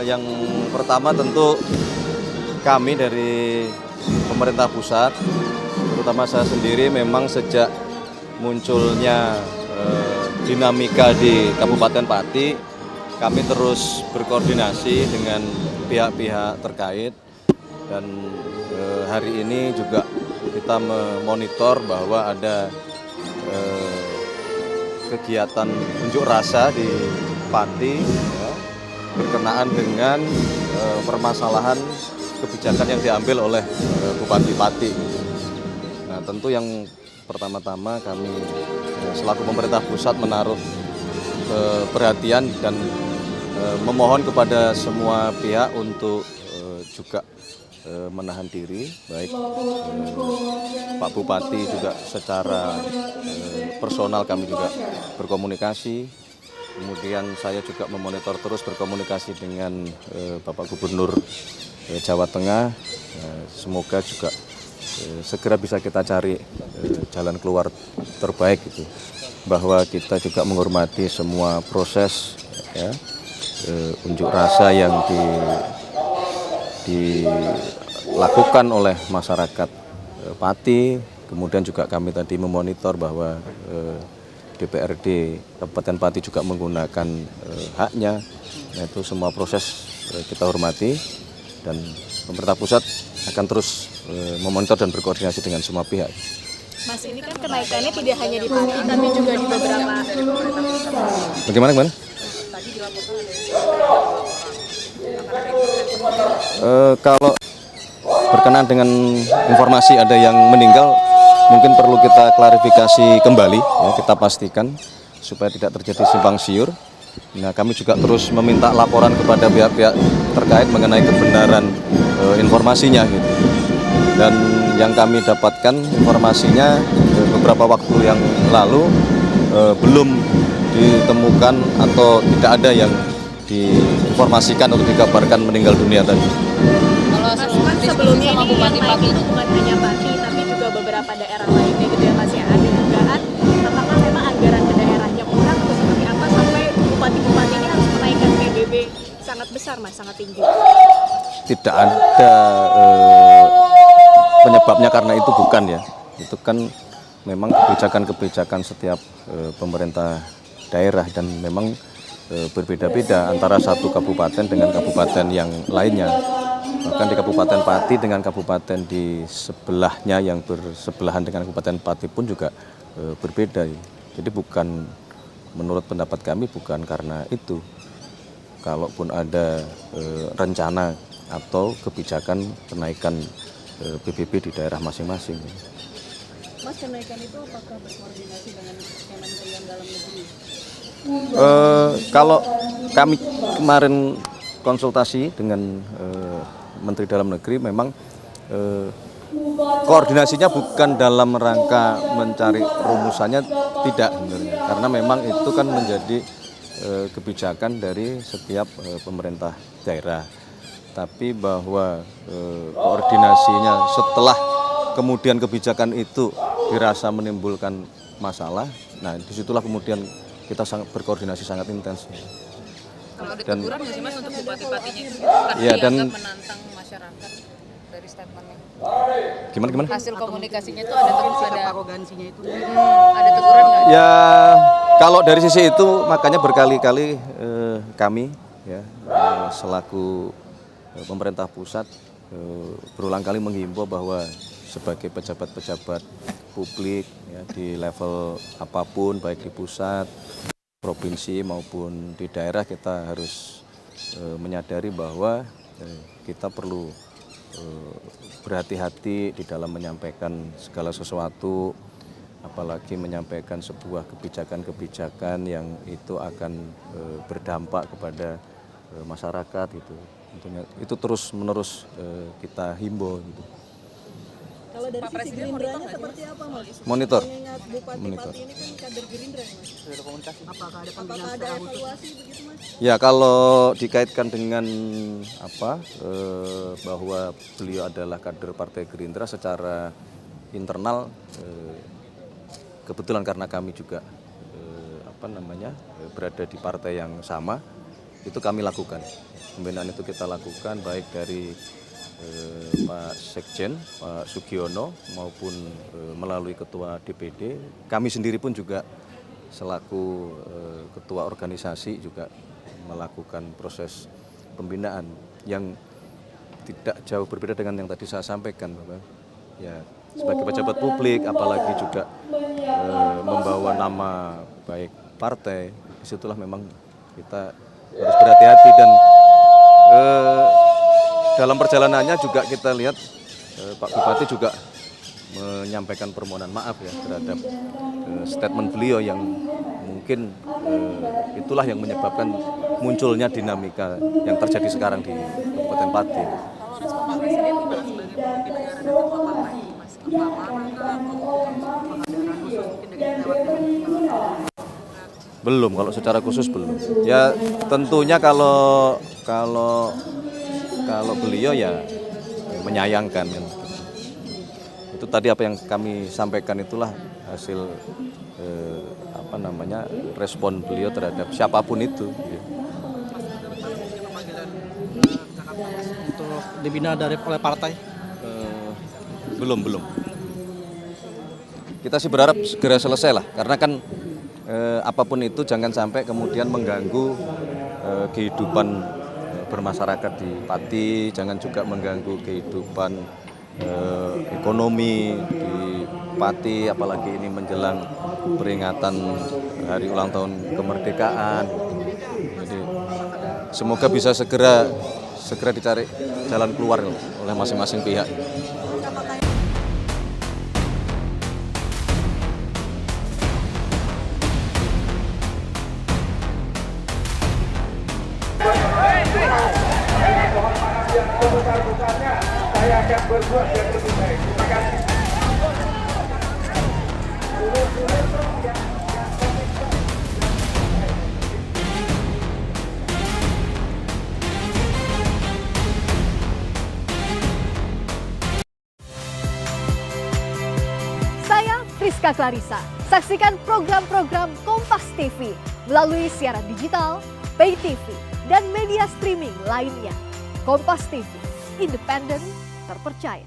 Yang pertama tentu kami dari pemerintah pusat, terutama saya sendiri memang sejak munculnya dinamika di Kabupaten Pati, kami terus berkoordinasi dengan pihak-pihak terkait dan hari ini juga kita memonitor bahwa ada kegiatan unjuk rasa di Pati ya, berkenaan dengan permasalahan kebijakan yang diambil oleh Bupati Pati. Nah, tentu yang pertama-tama kami selaku pemerintah pusat menaruh perhatian dan memohon kepada semua pihak untuk juga menahan diri, baik Pak Bupati juga secara personal kami juga berkomunikasi. Kemudian saya juga memonitor terus berkomunikasi dengan Bapak Gubernur Jawa Tengah. Semoga juga segera bisa kita cari jalan keluar terbaik itu. Bahwa kita juga menghormati semua proses ya, unjuk rasa yang dilakukan oleh masyarakat Pati. Kemudian juga kami tadi memonitor bahwa DPRD Kabupaten Pati juga menggunakan haknya. Nah, itu semua proses kita hormati dan pemerintah pusat akan terus memonitor dan berkoordinasi dengan semua pihak. Mas, ini kan kenaikannya tidak hanya di Pati tapi juga di beberapa. Bagaimana? Tadi dilaporkan Kalau berkenaan dengan informasi ada yang meninggal, mungkin perlu kita klarifikasi kembali, ya, kita pastikan supaya tidak terjadi simpang siur. Nah, kami juga terus meminta laporan kepada pihak-pihak terkait mengenai kebenaran informasinya, gitu. Dan yang kami dapatkan informasinya beberapa waktu yang lalu belum ditemukan atau tidak ada yang diinformasikan atau dikabarkan meninggal dunia tadi. Kalau sebelumnya ini yang naik itu bukan hanya Pati tapi juga beberapa daerah lainnya gitu ya Mas ya. Ada dugaan apakah memang anggaran ke daerahnya kurang atau seperti apa sampai bupati-bupati ini harus menaikkan PBB sangat besar Mas, sangat tinggi. Tidak ada penyebabnya karena itu bukan ya. Itu kan memang kebijakan-kebijakan setiap pemerintah daerah dan memang berbeda-beda antara satu kabupaten dengan kabupaten yang lainnya. Bahkan di Kabupaten Pati dengan kabupaten di sebelahnya yang bersebelahan dengan Kabupaten Pati pun juga berbeda. Jadi bukan, menurut pendapat kami bukan karena itu. Kalaupun ada rencana atau kebijakan kenaikan PBB di daerah masing-masing. Mas, kenaikan itu apakah berkoordinasi dengan Kementerian Dalam Negeri? Kalau kami kemarin konsultasi dengan Menteri Dalam Negeri, memang koordinasinya bukan dalam rangka mencari rumusannya, tidak sebenarnya, karena memang itu kan menjadi kebijakan dari setiap pemerintah daerah. Tapi bahwa koordinasinya setelah kemudian kebijakan itu dirasa menimbulkan masalah, nah disitulah kemudian kita sangat berkoordinasi sangat intens. Kalau ada teguran nggak sih Mas untuk bupati-bupatinya? Iya, dan menantang masyarakat dari statementnya. Gimana? Hasil komunikasinya itu ada arogansinya itu. Ada teguran nggak? Ya, kalau dari sisi itu makanya berkali-kali kami ya selaku pemerintah pusat berulang kali menghimbau bahwa sebagai pejabat-pejabat publik ya, di level apapun, baik di pusat, provinsi maupun di daerah, kita harus menyadari bahwa kita perlu berhati-hati di dalam menyampaikan segala sesuatu, apalagi menyampaikan sebuah kebijakan-kebijakan yang itu akan berdampak kepada masyarakat gitu. Tentunya itu terus-menerus kita himbau gitu. Kalau dari sisi Gerindranya seperti apa Mas? Monitor. Mengingat Bupati Monitor. Pati ini kan kader Gerindra ya Mas? Sudah komunikasi. Apakah Apakah ada evaluasi begitu Mas? Ya, kalau dikaitkan dengan bahwa beliau adalah kader Partai Gerindra secara internal, kebetulan karena kami juga berada di partai yang sama, itu kami lakukan. pembinaan itu kita lakukan baik dari Pak Sekjen, Pak Sugiono maupun melalui Ketua DPD. Kami sendiri pun juga selaku Ketua organisasi juga melakukan proses pembinaan yang tidak jauh berbeda dengan yang tadi saya sampaikan, Bapak. Ya, sebagai pejabat publik, apalagi juga membawa nama baik partai, disitulah memang kita harus berhati-hati dan dalam perjalanannya juga kita lihat Pak Bupati juga menyampaikan permohonan maaf ya terhadap statement beliau yang mungkin itulah yang menyebabkan munculnya dinamika yang terjadi sekarang di Kabupaten Pati. Kalau respon Pak Presiden gimana sebagai pemimpin negara dan ketua partai ini, Mas? Keamanan atau penghadapan khusus mungkin dengan lewat Belum, kalau secara khusus belum. Ya tentunya kalau beliau ya menyayangkan kan. Itu tadi apa yang kami sampaikan itulah hasil respon beliau terhadap siapapun itu. Untuk dibina oleh partai? Belum. Kita sih berharap segera selesai lah, karena kan apapun itu jangan sampai kemudian mengganggu kehidupan bermasyarakat di Pati, jangan juga mengganggu kehidupan ekonomi di Pati, apalagi ini menjelang peringatan hari ulang tahun kemerdekaan. Jadi semoga bisa segera dicari jalan keluar oleh masing-masing pihak. Saya akan berbuat yang lebih baik. Terima kasih. Saya Priska Clarissa. Saksikan program-program Kompas TV melalui siaran digital, pay TV, dan media streaming lainnya. Kompas TV, independen, terpercaya.